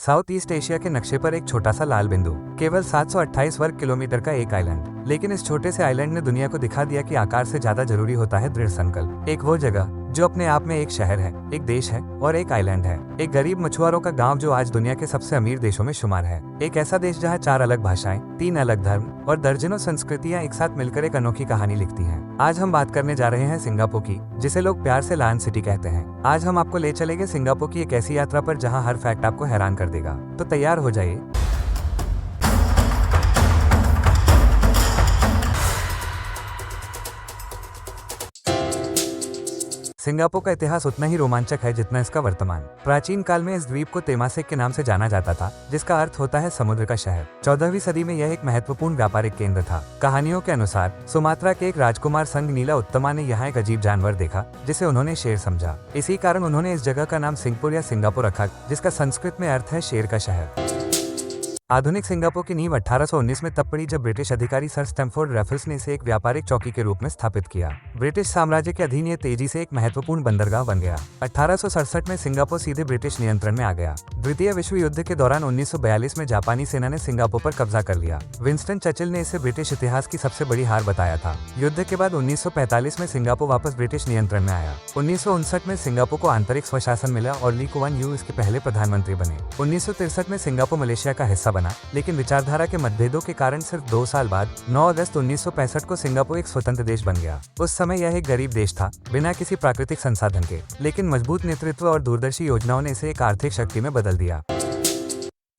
South east Asia के नक्शे पर एक छोटा सा लाल बिंदु, केवल 728 वर्ग किलोमीटर का एक आइलैंड। लेकिन इस छोटे से आइलैंड ने दुनिया को दिखा दिया कि आकार से ज्यादा जरूरी होता है दृढ़ संकल्प। एक वो जगह जो अपने आप में एक शहर है, एक देश है और एक आइलैंड है। एक गरीब मछुआरों का गांव जो आज दुनिया के सबसे अमीर देशों में शुमार है। एक ऐसा देश जहां 4 अलग भाषाएं, 3 अलग धर्म और दर्जनों संस्कृतियां एक साथ मिलकर एक अनोखी कहानी लिखती हैं। आज हम बात करने जा रहे हैं सिंगापुर की, जिसे लोग प्यार से लायन सिटी कहते हैं। आज हम आपको ले चलेंगे सिंगापुर की एक ऐसी यात्रा पर जहां हर फैक्ट आपको हैरान कर देगा। तो तैयार हो जाइए। सिंगापुर का इतिहास उतना ही रोमांचक है जितना इसका वर्तमान। प्राचीन काल में इस द्वीप को तेमासेक के नाम से जाना जाता था, जिसका अर्थ होता है समुद्र का शहर। 14वीं सदी में यह एक महत्वपूर्ण व्यापारिक केंद्र था। कहानियों के अनुसार सुमात्रा के एक राजकुमार संग नीला उत्तमा ने यहाँ एक अजीब जानवर देखा, जिसे उन्होंने शेर समझा। इसी कारण उन्होंने इस जगह का नाम सिंगपुर या सिंगापुर रखा, जिसका संस्कृत में अर्थ है शेर का शहर। आधुनिक सिंगापुर की नींव 1819 में तब पड़ी जब ब्रिटिश अधिकारी सर स्टैमफोर्ड रैफल्स ने इसे एक व्यापारिक चौकी के रूप में स्थापित किया। ब्रिटिश साम्राज्य के अधीन ये तेजी से एक महत्वपूर्ण बंदरगाह बन गया। 1867 में सिंगापुर सीधे ब्रिटिश नियंत्रण में आ गया। द्वितीय विश्व युद्ध के दौरान 1942 में जापानी सेना ने सिंगापुर पर कब्जा कर लिया। विंस्टन चर्चिल ने इसे ब्रिटिश इतिहास की सबसे बड़ी हार बताया था। युद्ध के बाद 1945 में सिंगापुर वापस ब्रिटिश नियंत्रण में आया। 1959 में सिंगापुर को आंतरिक स्वशासन मिला और ली कुआन यू इसके पहले प्रधानमंत्री बने। 1963 में सिंगापुर मलेशिया का हिस्सा बना, लेकिन विचारधारा के मतभेदों के कारण सिर्फ 2 साल बाद 9 अगस्त 1965 को सिंगापुर एक स्वतंत्र देश बन गया। उस समय यह एक गरीब देश था, बिना किसी प्राकृतिक संसाधन के, लेकिन मजबूत नेतृत्व और दूरदर्शी योजनाओं ने इसे एक आर्थिक शक्ति में बदल दिया।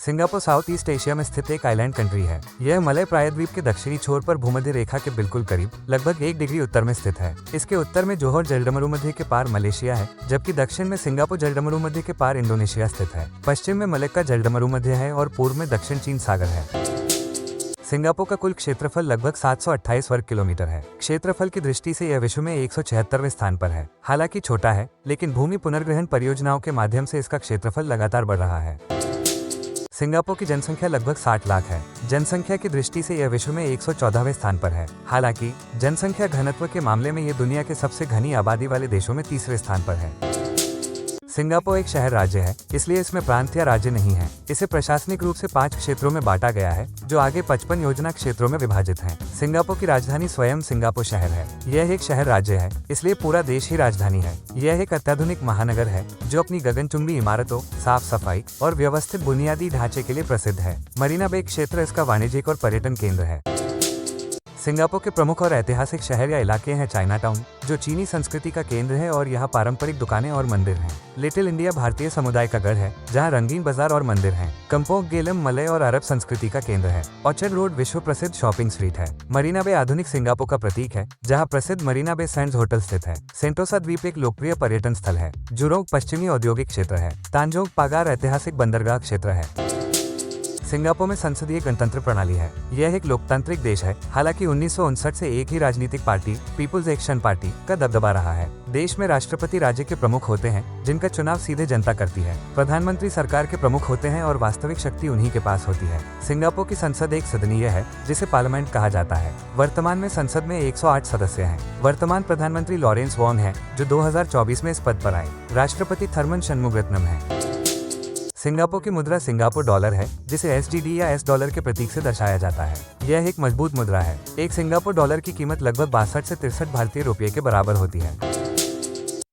सिंगापुर साउथ ईस्ट एशिया में स्थित एक आइलैंड कंट्री है। यह मलय प्रायद्वीप के दक्षिणी छोर पर भूमध्य रेखा के बिल्कुल करीब, लगभग 1 डिग्री उत्तर में स्थित है। इसके उत्तर में जोहर जलडमरूमध्य के पार मलेशिया है, जबकि दक्षिण में सिंगापुर जलडमरूमध्य के पार इंडोनेशिया स्थित है। पश्चिम में मलक्का जलडमरूमध्य है और पूर्व में दक्षिण चीन सागर है। सिंगापुर का कुल क्षेत्रफल लगभग 728 वर्ग किलोमीटर है। क्षेत्रफल की दृष्टि से यह विश्व में 176वें स्थान पर है। हालांकि छोटा है, लेकिन भूमि पुनर्ग्रहण परियोजनाओं के माध्यम से इसका क्षेत्रफल लगातार बढ़ रहा है। सिंगापुर की जनसंख्या लगभग 60 लाख है। जनसंख्या की दृष्टि से यह विश्व में 114वें स्थान पर है। हालांकि जनसंख्या घनत्व के मामले में यह दुनिया के सबसे घनी आबादी वाले देशों में 3रे स्थान पर है। सिंगापुर एक शहर राज्य है, इसलिए इसमें प्रांत या राज्य नहीं है। इसे प्रशासनिक रूप से 5 क्षेत्रों में बांटा गया है, जो आगे 55 योजना क्षेत्रों में विभाजित हैं। सिंगापुर की राजधानी स्वयं सिंगापुर शहर है। यह एक शहर राज्य है, इसलिए पूरा देश ही राजधानी है। यह एक अत्याधुनिक महानगर है, जो अपनी गगनचुंबी इमारतों, साफ सफाई और व्यवस्थित बुनियादी ढांचे के लिए प्रसिद्ध है। मरीना बे क्षेत्र इसका वाणिज्यिक और पर्यटन केंद्र है। सिंगापुर के प्रमुख और ऐतिहासिक शहर या इलाके हैं चाइनाटाउन, जो चीनी संस्कृति का केंद्र है और यहाँ पारंपरिक दुकानें और मंदिर हैं। लिटिल इंडिया भारतीय समुदाय का गढ़ है, जहाँ रंगीन बाजार और मंदिर हैं। कंपोक गेलम मलय और अरब संस्कृति का केंद्र है। ऑर्चर्ड रोड विश्व प्रसिद्ध शॉपिंग स्ट्रीट है। मरीना बे आधुनिक सिंगापुर का प्रतीक है, जहाँ प्रसिद्ध मरीना बे सैंड्स होटल स्थित है। सेंटोसा द्वीप एक लोकप्रिय पर्यटन स्थल है। जुरोंग पश्चिमी औद्योगिक क्षेत्र है। तांजोंग पागार ऐतिहासिक बंदरगाह क्षेत्र है। सिंगापुर में संसदीय गणतंत्र प्रणाली है। यह एक लोकतांत्रिक देश है। हालांकि 1959 से एक ही राजनीतिक पार्टी, पीपुल्स एक्शन पार्टी, का दबदबा रहा है। देश में राष्ट्रपति राज्य के प्रमुख होते हैं, जिनका चुनाव सीधे जनता करती है। प्रधानमंत्री सरकार के प्रमुख होते हैं और वास्तविक शक्ति उन्हीं के पास होती है। सिंगापुर की संसद एक सदनीय है, जिसे पार्लियामेंट कहा जाता है। वर्तमान में संसद में 108 सदस्य हैं। वर्तमान प्रधानमंत्री लॉरेंस वोंग है, जो 2024 में इस पद पर आए। राष्ट्रपति थर्मन शनमुगरत्नम है। सिंगापुर की मुद्रा सिंगापुर डॉलर है, जिसे SGD या S डॉलर के प्रतीक से दर्शाया जाता है। यह एक मजबूत मुद्रा है। एक सिंगापुर डॉलर की कीमत लगभग 62 से 63 भारतीय रुपये के बराबर होती है।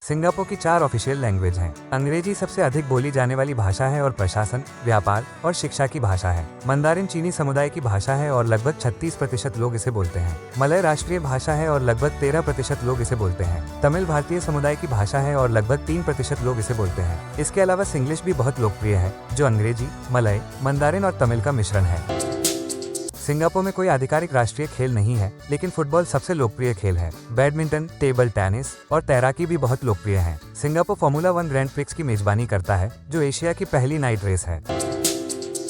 सिंगापुर की 4 ऑफिशियल लैंग्वेज हैं। अंग्रेजी सबसे अधिक बोली जाने वाली भाषा है और प्रशासन, व्यापार और शिक्षा की भाषा है। मंदारिन चीनी समुदाय की भाषा है और लगभग 36% लोग इसे बोलते हैं। मलय राष्ट्रीय भाषा है और लगभग 13% लोग इसे बोलते हैं। तमिल भारतीय समुदाय की भाषा है और लगभग 3% लोग इसे बोलते हैं। इसके अलावा सिंग्लिश भी बहुत लोकप्रिय है, जो अंग्रेजी, मलय, मंदारिन और तमिल का मिश्रण है। सिंगापुर में कोई आधिकारिक राष्ट्रीय खेल नहीं है, लेकिन फुटबॉल सबसे लोकप्रिय खेल है। बैडमिंटन, टेबल टेनिस और तैराकी भी बहुत लोकप्रिय हैं। सिंगापुर फॉर्मूला 1 ग्रैंड प्रिक्स की मेजबानी करता है, जो एशिया की पहली नाइट रेस है।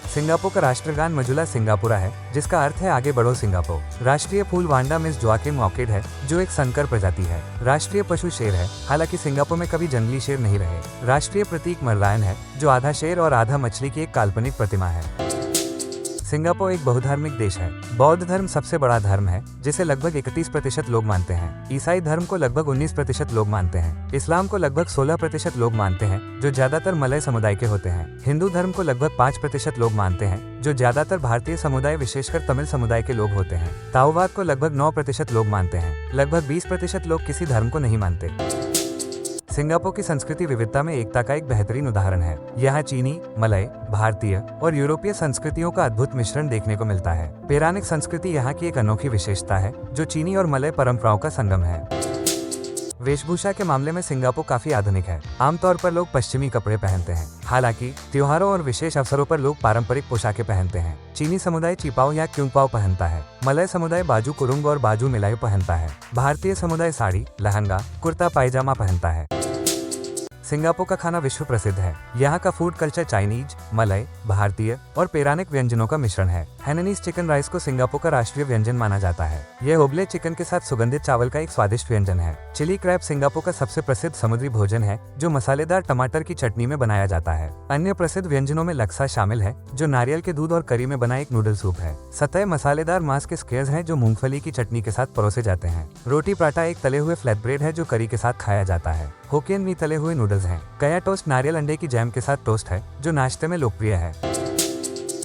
सिंगापुर का राष्ट्रगान मजुला सिंगापुरा है, जिसका अर्थ है आगे बढ़ो सिंगापुर। राष्ट्रीय फूल वांडा मिस जोआकिम ऑर्किड है, जो एक संकर प्रजाति है। राष्ट्रीय पशु शेर है, हालांकि सिंगापुर में कभी जंगली शेर नहीं रहे। राष्ट्रीय प्रतीक मरलायन है, जो आधा शेर और आधा मछली की एक काल्पनिक प्रतिमा है। सिंगापुर एक बहुधार्मिक देश है। बौद्ध धर्म सबसे बड़ा धर्म है, जिसे लगभग 31% लोग मानते हैं। ईसाई धर्म को लगभग 19% लोग मानते हैं। इस्लाम को लगभग 16% लोग मानते हैं, जो ज्यादातर मलय समुदाय के होते हैं। हिंदू धर्म को लगभग 5% लोग मानते हैं, जो ज्यादातर भारतीय समुदाय विशेषकर तमिल समुदाय के लोग होते हैं। ताओवाद को लगभग 9% लोग मानते हैं। लगभग 20% लोग किसी धर्म को नहीं मानते। सिंगापुर की संस्कृति विविधता में एकता का एक बेहतरीन उदाहरण है। यहाँ चीनी, मलय, भारतीय और यूरोपीय संस्कृतियों का अद्भुत मिश्रण देखने को मिलता है। पेरानिक संस्कृति यहाँ की एक अनोखी विशेषता है, जो चीनी और मलय परंपराओं का संगम है। वेशभूषा के मामले में सिंगापुर काफी आधुनिक है। आमतौर पर लोग पश्चिमी कपड़े पहनते हैं, हालांकि त्योहारों और विशेष अवसरों पर लोग पारंपरिक पोशाकें पहनते हैं। चीनी समुदाय चिपाओ या क्योंगपाओ पहनता है। मलय समुदाय बाजू कुरुंग और बाजू मिलायू पहनता है। भारतीय समुदाय साड़ी, लहंगा, कुर्ता पायजामा पहनता है। सिंगापुर का खाना विश्व प्रसिद्ध है। यहाँ का फूड कल्चर चाइनीज, मलय, भारतीय और पेरानिक व्यंजनों का मिश्रण है। हैननीज चिकन राइस को सिंगापुर का राष्ट्रीय व्यंजन माना जाता है। यह ओबले चिकन के साथ सुगंधित चावल का एक स्वादिष्ट व्यंजन है। चिली क्रैब सिंगापुर का सबसे प्रसिद्ध समुद्री भोजन है, जो मसालेदार टमाटर की चटनी में बनाया जाता है। अन्य प्रसिद्ध व्यंजनों में लक्सा शामिल है, जो नारियल के दूध और करी में बना एक नूडल सूप है। सतह मसालेदार मांस के स्क्वेयर्स हैं, जो मूंगफली की चटनी के साथ परोसे जाते हैं। रोटी पराठा एक तले हुए फ्लैट ब्रेड है, जो करी के साथ खाया जाता है। होकियन मी तले हुए नूडल्स हैं। कया टोस्ट नारियल अंडे की जैम के साथ टोस्ट है, जो नाश्ते में लोकप्रिय है।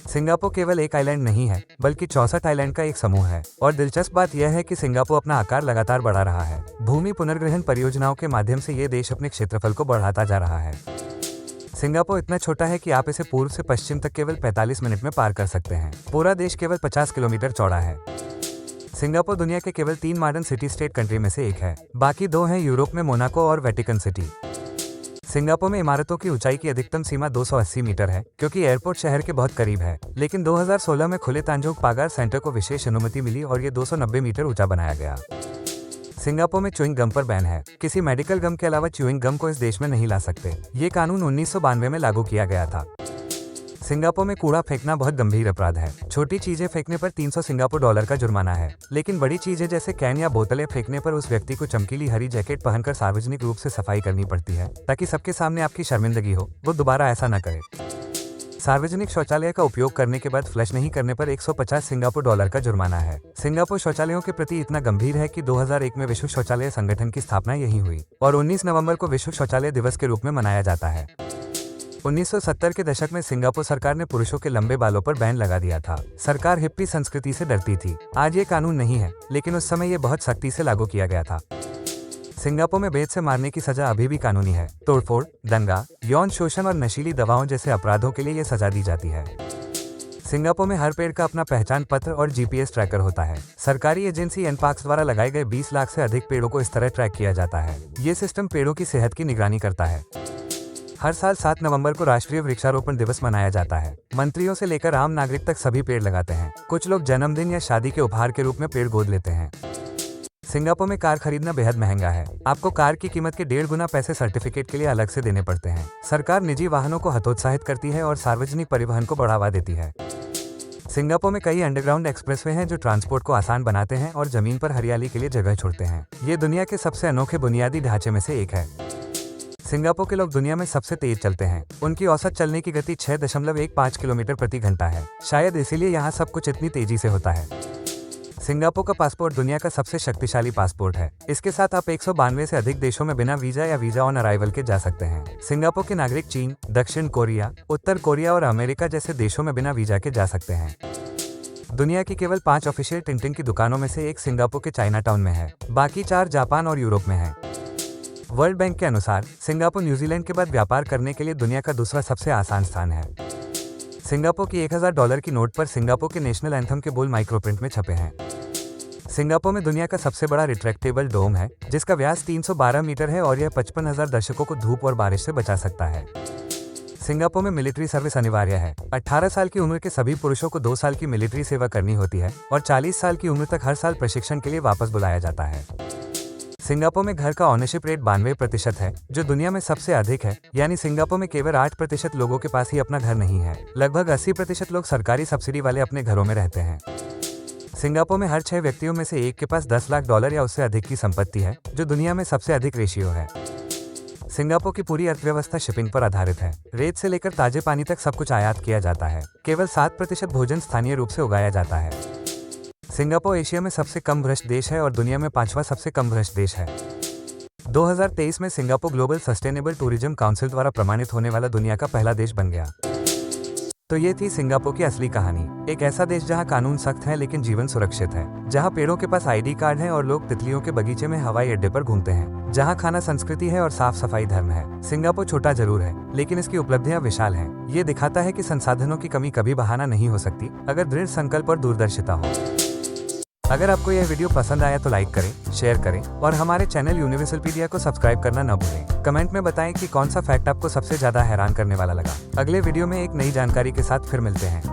सिंगापुर केवल एक आइलैंड नहीं है, बल्कि 64 आइलैंड का एक समूह है। और दिलचस्प बात यह है कि सिंगापुर अपना आकार लगातार बढ़ा रहा है। भूमि पुनर्ग्रहण परियोजनाओं के माध्यम से ये देश अपने क्षेत्रफल को बढ़ाता जा रहा है। सिंगापुर इतना छोटा है कि आप इसे पूर्व से पश्चिम तक केवल 45 मिनट में पार कर सकते हैं। पूरा देश केवल 50 किलोमीटर चौड़ा है। सिंगापुर दुनिया के केवल 3 मॉडर्न सिटी स्टेट कंट्री में से एक है। बाकी 2 हैं यूरोप में मोनाको और वेटिकन सिटी। सिंगापुर में इमारतों की ऊंचाई की अधिकतम सीमा 280 मीटर है, क्योंकि एयरपोर्ट शहर के बहुत करीब है। लेकिन 2016 में खुले तांजोंग पागार सेंटर को विशेष अनुमति मिली और ये 290 मीटर ऊंचा बनाया गया। सिंगापुर में च्युइंग गम पर बैन है। किसी मेडिकल गम के अलावा च्युइंग गम को इस देश में नहीं ला सकते। ये कानून 1992 में लागू किया गया था। सिंगापुर में कूड़ा फेंकना बहुत गंभीर अपराध है। छोटी चीजें फेंकने पर 300 सिंगापुर डॉलर का जुर्माना है, लेकिन बड़ी चीजें जैसे कैन या बोतलें फेंकने पर उस व्यक्ति को चमकीली हरी जैकेट पहनकर सार्वजनिक रूप से सफाई करनी पड़ती है, ताकि सबके सामने आपकी शर्मिंदगी हो, वो दोबारा ऐसा न करे। सार्वजनिक शौचालय का उपयोग करने के बाद फ्लश नहीं करने पर 150 सिंगापुर डॉलर का जुर्माना है। सिंगापुर शौचालयों के प्रति इतना गंभीर है कि 2001 में विश्व शौचालय संगठन की स्थापना यहीं हुई और 19 नवंबर को विश्व शौचालय दिवस के रूप में मनाया जाता है। 1970 के दशक में सिंगापुर सरकार ने पुरुषों के लंबे बालों पर बैन लगा दिया था। सरकार हिप्पी संस्कृति से डरती थी। आज ये कानून नहीं है, लेकिन उस समय ये बहुत सख्ती से लागू किया गया था। सिंगापुर में बेत से मारने की सजा अभी भी कानूनी है। तोड़फोड़, दंगा, यौन शोषण और नशीली दवाओं जैसे अपराधों के लिए ये सजा दी जाती है। सिंगापुर में हर पेड़ का अपना पहचान पत्र और जीपीएस ट्रैकर होता है। सरकारी एजेंसी एनपार्क्स द्वारा लगाए गए 20 लाख से अधिक पेड़ों को इस तरह ट्रैक किया जाता है। ये सिस्टम पेड़ों की सेहत की निगरानी करता है। हर साल 7 नवंबर को राष्ट्रीय वृक्षारोपण दिवस मनाया जाता है। मंत्रियों से लेकर आम नागरिक तक सभी पेड़ लगाते हैं। कुछ लोग जन्मदिन या शादी के उपहार के रूप में पेड़ गोद लेते हैं। सिंगापुर में कार खरीदना बेहद महंगा है। आपको कार की कीमत के 1.5 गुना पैसे सर्टिफिकेट के लिए अलग से देने पड़ते हैं। सरकार निजी वाहनों को हतोत्साहित करती है और सार्वजनिक परिवहन को बढ़ावा देती है। सिंगापुर में कई अंडरग्राउंड एक्सप्रेसवे हैं, जो ट्रांसपोर्ट को आसान बनाते हैं और जमीन पर हरियाली के लिए जगह छोड़ते हैं। ये दुनिया के सबसे अनोखे बुनियादी ढांचे में से एक है। सिंगापुर के लोग दुनिया में सबसे तेज चलते हैं। उनकी औसत चलने की गति 6.15 किलोमीटर प्रति घंटा है। शायद इसीलिए यहाँ सब कुछ इतनी तेजी से होता है। सिंगापुर का पासपोर्ट दुनिया का सबसे शक्तिशाली पासपोर्ट है। इसके साथ आप 192 से अधिक देशों में बिना वीजा या वीजा ऑन अराइवल के जा सकते हैं। सिंगापुर के नागरिक चीन, दक्षिण कोरिया, उत्तर कोरिया और अमेरिका जैसे देशों में बिना वीजा के जा सकते हैं। दुनिया की केवल 5 ऑफिशियल टिंटिंग की दुकानों में से एक सिंगापुर के चाइना टाउन में है। बाकी 4 जापान और यूरोप में है। वर्ल्ड बैंक के अनुसार सिंगापुर न्यूजीलैंड के बाद व्यापार करने के लिए दुनिया का दूसरा सबसे आसान स्थान है। सिंगापुर की $1000 की नोट पर सिंगापुर के नेशनल एंथम के बोल माइक्रोप्रिंट में छपे हैं। सिंगापुर में दुनिया का सबसे बड़ा रिट्रैक्टेबल डोम है, जिसका व्यास 312 मीटर है और यह 55,000 दर्शकों को धूप और बारिश से बचा सकता है। सिंगापुर में मिलिट्री सर्विस अनिवार्य है। 18 साल की उम्र के सभी पुरुषों को 2 साल की मिलिट्री सेवा करनी होती है और 40 साल की उम्र तक हर साल प्रशिक्षण के लिए वापस बुलाया जाता है। सिंगापुर में घर का ओनरशिप रेट 92% है, जो दुनिया में सबसे अधिक है। यानी सिंगापुर में केवल 8% लोगों के पास ही अपना घर नहीं है। लगभग 80% लोग सरकारी सब्सिडी वाले अपने घरों में रहते हैं। सिंगापुर में हर 6 व्यक्तियों में से एक के पास $10 लाख या उससे अधिक की संपत्ति है, जो दुनिया में सबसे अधिक रेशियो है। सिंगापुर की पूरी अर्थव्यवस्था शिपिंग पर आधारित है। रेत से लेकर ताजे पानी तक सब कुछ आयात किया जाता है। केवल 7% भोजन स्थानीय रूप से उगाया जाता है। सिंगापुर एशिया में सबसे कम भ्रष्ट देश है और दुनिया में 5वां सबसे कम भ्रष्ट देश है। 2023 में Singapore global sustainable tourism council द्वारा प्रमाणित होने वाला दुनिया का पहला देश बन गया। तो ये थी सिंगापुर की असली कहानी। एक ऐसा देश जहां कानून सख्त है लेकिन जीवन सुरक्षित है, जहां पेड़ों के पास आईडी कार्ड है और लोग तितलियों के बगीचे में हवाई अड्डे पर घूमते हैं, जहां खाना संस्कृति है और साफ सफाई धर्म है। सिंगापुर छोटा जरूर है, लेकिन इसकी उपलब्धियां विशाल हैं। ये दिखाता है कि संसाधनों की कमी कभी बहाना नहीं हो सकती, अगर दृढ़ संकल्प और दूरदर्शिता हो। अगर आपको यह वीडियो पसंद आया तो लाइक करें, शेयर करें और हमारे चैनल यूनिवर्सलपीडिया को सब्सक्राइब करना न भूलें। कमेंट में बताएं कि कौन सा फैक्ट आपको सबसे ज्यादा हैरान करने वाला लगा। अगले वीडियो में एक नई जानकारी के साथ फिर मिलते हैं।